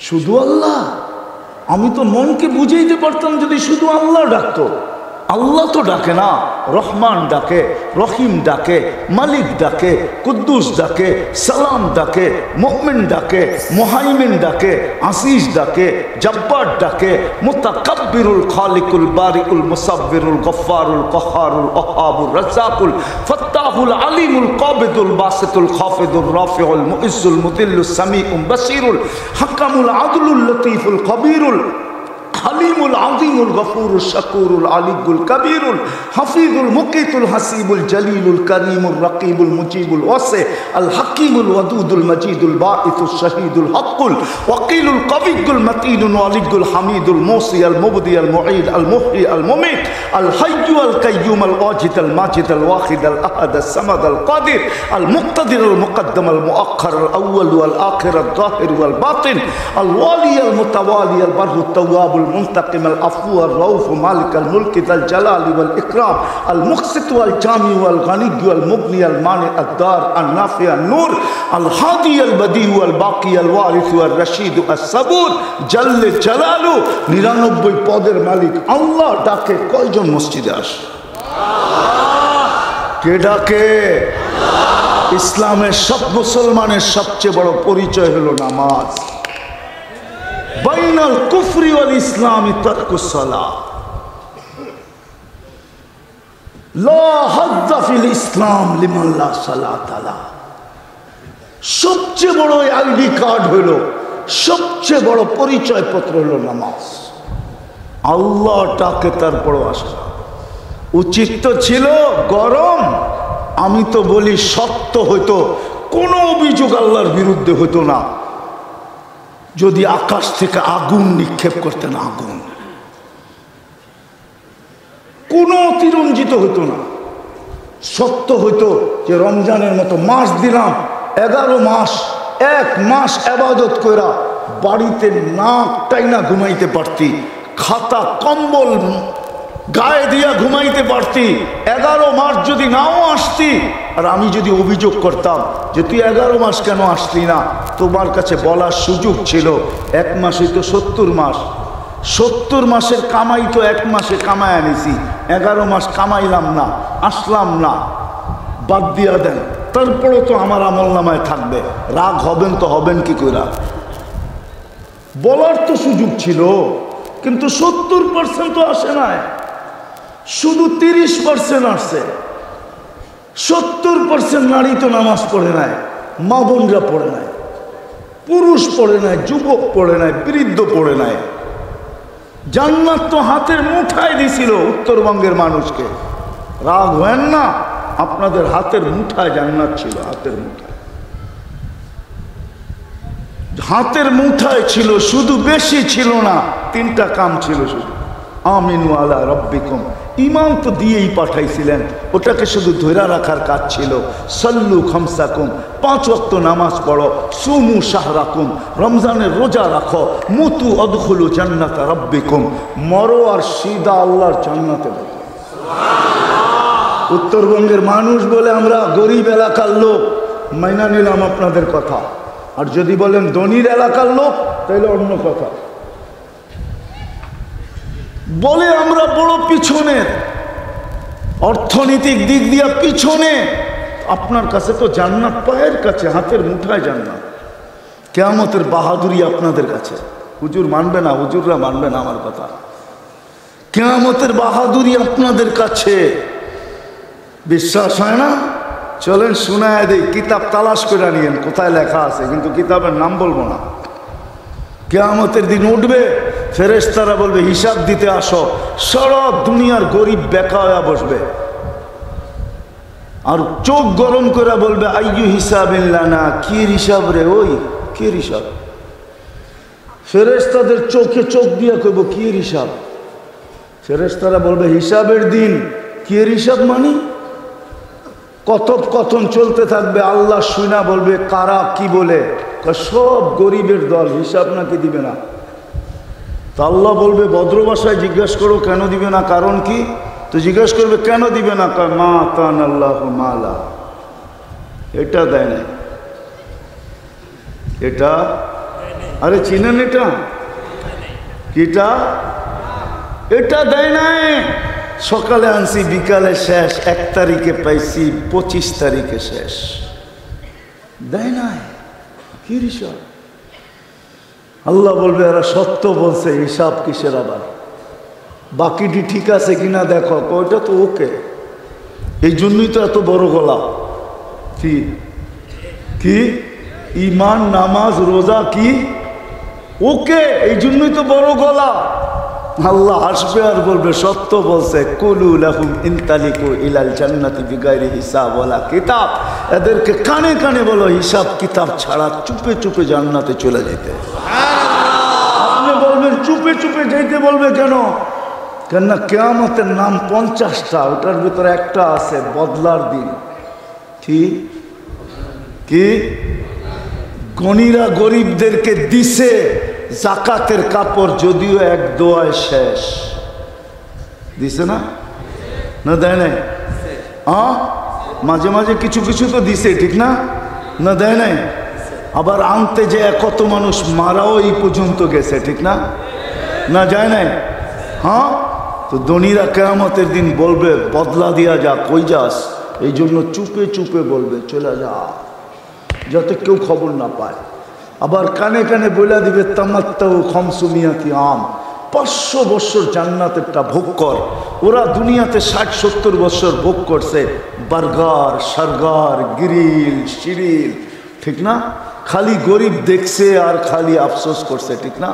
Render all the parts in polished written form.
শুধু আল্লাহ। আমি তো মনকে বুঝাইতে পারতাম যদি শুধু আল্লাহ ডাকতো। আল্লাহ তো ডাকে না, রহমান ডাকে, রহিম ডাকে, মালিক ডাকে, কুদ্দুস ডাকে, সালাম ডাকে, মুমিন ডাকে, মুহাইমিন ডাকে, আসিস ডাকে, জব্বার ডাকে, মুতাকাব্বিরুল খালিকুল বারিকুল মুসাব্বিরুল গফফারুল কহারুল ওহাবুর রাজ্জাকুল ফাত্তাহুল আলিমুল কাবিদুল বাসিতুল খাফিদুর রাফিউল মুইজ্জুল মুদিল্লুস সামিউল বাসিরুল হাকামুল আদলুল লতীফুল খবীরুল হালিমুল আযীমুল গফুরুল শাকুরুল আলিয়ুল কবীরুল হাফিজুল মুকিতুল হাসিবুল জলিলুল করিমুল রকিবুল মুজিবুল ওয়াসি আল হাকিমুল ওয়াদুদুল মজিদুল বাঈসুল শহীদুল হকুল ওয়াকিলুল কবিয়ুল মতিনুল ওয়ালিয়ুল হামিদুল মুসি আল মুবদি আল মুঈদ আল মুহয়ি আল মুমীত আল হাইয়্যু আল কাইয়্যুম আল ওয়াজিদ আল মাজিদ আল ওয়াহিদ আল আহাদ আল সামাদ আল কাদির আল মুক্তাদির আল মুকদ্দম আল মুআখ্খার আল আউয়াল ওয়াল আখির আল যাহির ওয়াল বাতিন আল ওয়ালি আল মুতাওয়ালি আল বাররুত তাওয়াব المنتقم العفو الرؤوف مالك الملك ذا الجلال والإكرام المقسط والجامع والغني والمغني المانع الدار النافع النور الهادي البديع الباقي الوارث والرشيد الصبور جل جلاله 99 পদের মালিক আল্লাহ ডাকে কয়জন মসজিদে আসে? কে ডাকে? ইসলামের সব মুসলমানের সবচেয়ে বড় পরিচয় হলো নামাজ। বাইনাল কুফরি ওয়াল ইসলামি তারকুস সালাহ। লা হাজ্জা ফিল ইসলাম লিমান লা সালাত আলা। সবচেয়ে বড় আইডি কার্ড হলো, সবচেয়ে বড় পরিচয় পত্র হলো নামাজ। আল্লাহ ডাকে তারপর আসা উচিত তো ছিল গরম। আমি তো বলি সত্য হইতো, কোনো অভিযোগ আল্লাহর বিরুদ্ধে হইতো না যদি আকাশ থেকে আগুন নিক্ষেপ করতেন। আগুন কোনো অতিরঞ্জিত হইতো না। সত্য হইতো যে রমজানের মতো মাস দিলাম, 11 মাস, 1 মাস ইবাদত কইরা বাড়িতে নাক টাইনা ঘুমাইতে পারতি, খাতা কম্বল গায়ে দিয়া ঘুমাইতে পারতি। 11 মাস যদি নাও আসতি, আর আমি যদি অভিযোগ করতাম যে তুই 11 মাস কেন আসলি না, তোমার কাছে বলার সুযোগ ছিল 1 মাসে তো 70 মাস, 70 মাসের কামাই তো 1 মাসে কামাই আনিছি, 11 মাস কামাইলাম না, আসলাম না, বাদ দিয়া দেন, তারপরে তো আমার আমল নামায় থাকবে। রাগ হবেন তো হবেন কি করে? বলার তো সুযোগ ছিল, কিন্তু 70% তো আসে নাই, শুধু 30% আসছে। 70% নারী তো নামাজ পড়ে নাই, মা বোনরা পড়ে নাই, পুরুষ পড়ে নাই, যুবক পড়ে নাই, বৃদ্ধ পড়ে নাই। জান্নাত তো হাতের মুঠায় দিছিল উত্তরবঙ্গের মানুষকে। রাগ হয় না, আপনাদের হাতের মুঠায় জান্নাত ছিল, হাতের মুঠায়, হাতের মুঠায় ছিল, শুধু বেশি ছিল না, 3টা কাম ছিল শুধু। আমিনু আলা রব্বিকুম, ইমান তো দিয়েই পাঠাইছিলেন, ওটাকে শুধু ধরে রাখার কাজ ছিল। সল্লু খামসাকুম, 5 ওয়াক্ত নামাজ পড়ো, সুমু শাহরাকুম, রমজানের রোজা রাখো, মুতু অদখুলু জান্নাতা রব্বিকুম, মরো আর সিধা আল্লাহর জান্নাতে ঢোকো। উত্তরবঙ্গের মানুষ বলে আমরা গরিব এলাকার লোক, মাইনা নিলাম আপনাদের কথা। আর যদি বলেন ধনীর এলাকার লোক, তাহলে অন্য কথা। বলে আমরা বড় পিছনের, অর্থনৈতিক দিক দিয়ে পিছনে। আপনার কাছে তো জান্নাত পায়ের কাছে, হাতের মুঠায় জান্নাত। কিয়ামতের বাহাদুরি আপনাদের কাছে। হুজুর মানবে না, হুজুররা মানবে না আমার কথা। কিয়ামতের বাহাদুরি আপনাদের কাছে। বিশ্বাস হয় না? চলেন শোনায় দেই, কিতাব তালাশ করে নিয়েন কোথায় লেখা আছে, কিন্তু কিতাবের নাম বলবো না। কিয়ামতের দিন উঠবে, ফেরেশতারা বলবে হিসাব দিতে আসো। সারা দুনিয়ার গরিব বেকা হয়ে বসবে, আর চোখ গরম করে বলবে আইয়ু হিসাবিল্লানা, কি হিসাব রে, ওই কি হিসাব? ফেরেশতাদের চোখে চোখ দিয়ে কইব কি হিসাব? ফেরেশতারা বলবে হিসাবের দিন। কি হিসাব মানে? কথোপকথন চলতে থাকবে, আল্লাহ শুনা বলবে কারা কি বলে, সব গরিবের দল, হিসাব নাকি দিবে না। তা আল্লাহ বলবে ভদ্র ভাষায় জিজ্ঞাসা করো কেন দিবে না, কারণ কি? তো জিজ্ঞাসা করবে কেন দিবে না, মা তান আল্লাহ মালা, এটা দেয় নাই, এটা আরে চিনেন এটা কিটা? এটা দেয় নাই, সকালে আনছি বিকালে শেষ, 1 তারিখে পাইছি 25 তারিখে শেষ, দেয় নাই। কি হিসাব? আল্লাহ বলবে এরা সত্য বলছে, হিসাব কিসের আবার? বাকিটি ঠিক আছে কিনা দেখো, ওইটা তো ওকে। এই জন্যই তো এত বড় গলা। কি কি ইমান নামাজ রোজা কি ওকে, এই জন্যই তো বড় গলা। আল্লাহ হাসবে আর বলবে সত্য বলছে, কুলু লাহুম ইনতালিকু ইলাল জান্নাতি বিগাইরি হিসাব ওয়ালা কিতাব। এদেরকে কানে কানে বলো হিসাব কিতাব ছাড়া চুপে চুপে জান্নাতে চলে যেতে। আপনি বলবেন চুপে চুপে যেতে, বলবে কেন? কেননা কিয়ামতের নাম 50টা, ওটার ভিতরে একটা আছে বদলার দিন। ঠিক কি? গণিরা গরিবদেরকে দিছে জাকাতের কাপড়, যদিও এক দোয়ায় শেষ। দিছে না? না দেয় নাই? মাঝে মাঝে কিছু কিছু তো দিছে, ঠিক না? না দেয় নাই? আবার আনতে যে কত মানুষ মারাও এই পর্যন্ত গেছে, ঠিক না? না যায় নাই? হ্যাঁ, তো ধনীরা কিয়ামতের দিন বলবে বদলা দিয়া যা, কই যাস? এই জন্য চুপে চুপে বলবে চলে যা, যাতে কেউ খবর না পায়। আবার কানে কানে বলে দিবে তামাত্তাউ খামসুমিয়াতি আম, 500 বছর জান্নাতেরটা ভোগ কর। ওরা দুনিয়াতে 60-70 বছর ভোগ করছে, বার্গার সার্গার গ্রিল শিরিল, ঠিক না? খালি গরিব দেখছে আর খালি আফসোস করছে, ঠিক না?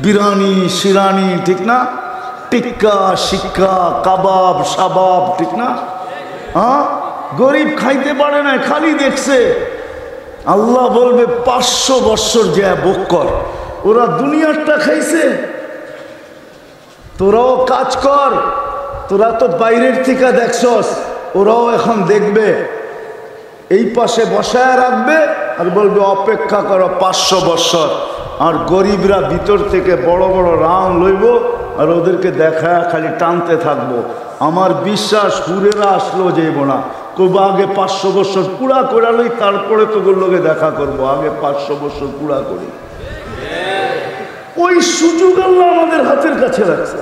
বিরিয়ানি শিরানি, ঠিক না? টিক্কা শিক্ষা কাবাব সাবাব, ঠিক না? গরিব খাইতে পারে না, খালি দেখছে। আল্লাহ বলবে 500 বছর যে ভোগ কর। ওরা দুনিয়ারটা খাইছে, তোরাও কাজ কর। তোরা তো বাইরের থেকে দেখছস, ওরাও এখন দেখবে, এই পাশে বসায় রাখবে আর বলবে অপেক্ষা করো 500 বছর। আর গরিবরা ভিতর থেকে বড় বড় রাউন্ড লইব আর ওদেরকে দেখা খালি টানতে থাকবো। আমার বিশ্বাস হুরেরা আসলো যাইব না, কইবা আগে 500 বছর পুরা করে লই, তারপরে তোর লোকে দেখা করবো, আগে 500 বছর পুরা করি। ওই সুযোগ আল্লাহ আমাদের হাতের কাছে রাখছে।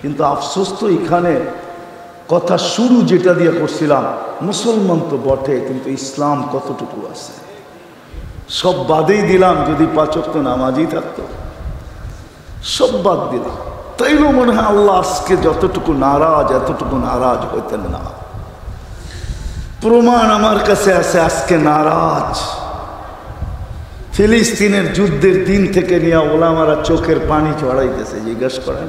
কিন্তু আফসোস তো এখানে, কথা শুরু যেটা দিয়ে করছিলাম, মুসলমান তো বটে কিন্তু ইসলাম কতটুকু আছে? সব বাদেই দিলাম, যদি 5 ওয়াক্ত নামাজই থাকতো, সব বাদ দিলাম। তাইলেও মনে হয় আল্লাহ আজকে যতটুকু নারাজ, এতটুকু নারাজ হইতেন না। প্রমাণ আমার কাছে আছে আজকে নারাজ। ফিলিস্তিনের যুদ্ধের দিন থেকে নিয়ে ওলামারা চোখের পানি চড়াইতেছে। জিজ্ঞাসা করেন,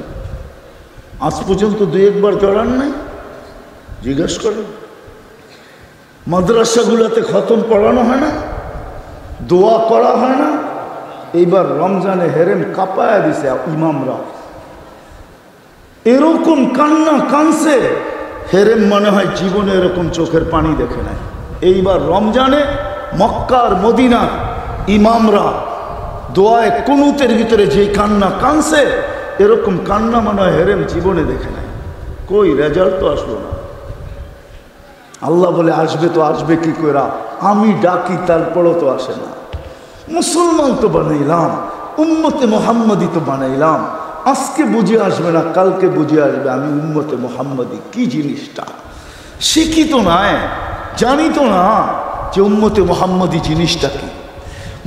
আজ পর্যন্ত 2-1 বার চড়ান নাই? জিজ্ঞাসা করেন। মাদ্রাসাগুলোতে খতম পড়ানো হয় না? দোয়া করা হয় না? এইবার রমজানে হেরেম কাঁপায়া দিছে ইমামরা, এরকম কান্না কানছে, হেরেম মনে হয় জীবনে এরকম চোখের পানি দেখে নাই। এইবার রমজানে মক্কার মদিনার ইমামরা দোয়ায় কুনুতের ভিতরে যে কান্না কানছে, এরকম কান্না মনে হয় হেরেম জীবনে দেখে নাই। কই রেজাল্ট তো আসলো না। আল্লাহ বলে আসবে তো আসবে কি করে? আমি ডাকি তারপরও তো আসে না। মুসলমান তো বানাইলাম, উম্মতে মোহাম্মদী তো বানাইলাম, আজকে বুঝে আসবে না, কালকে বুঝে আসবে আমি উম্মতে মোহাম্মদী কি জিনিসটা। শিখি তো নাই, জানি তো না যে উম্মতে মোহাম্মদী জিনিসটা কি,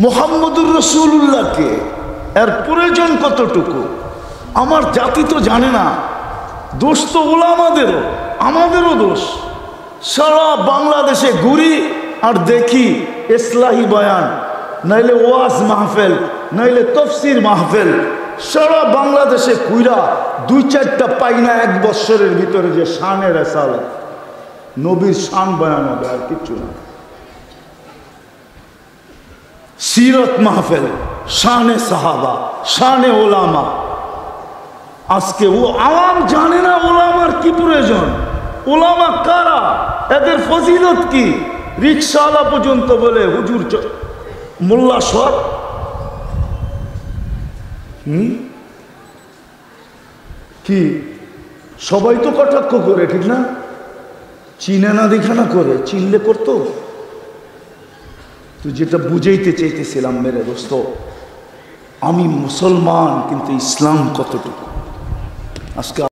মোহাম্মদুর রসুল্লাহকে, এর প্রয়োজন কতটুকু। আমার জাতি তো জানে না। দোষ তো ওলামাদেরও, আমাদেরও দোষ। সারা বাংলাদেশে ঘুরি আর দেখি ইসলাহি বয়ান, নাইলে ওয়াজ মাহফিল, নাইলে তফসির মাহফিল, সারা বাংলাদেশে কুইরা 2-4টা পাই না 1 বছরের ভিতরে যে শানের রেসালত, নবীর শান বয়ান হবে, আর কিচ্ছু না। সিরত মাহফিল, শানে সাহাবা, শানে ওলামা। আজকে ও আওয়াম জানে না ওলামার কি প্রয়োজন, ওলামা কারা, এদের ফজিলত কি। রিক্সাওয়ালা পর্যন্ত বলে হুজুর মোল্লা সব। কি সবাই তো কটাক্ষ করে, ঠিক না? চিনে না দেখা না করে, চিনলে করতো। তো যেটা বুঝাইতে চাইতেছিলাম মেরে দোস্ত, আমি মুসলমান কিন্তু ইসলাম কতটুকু আজকে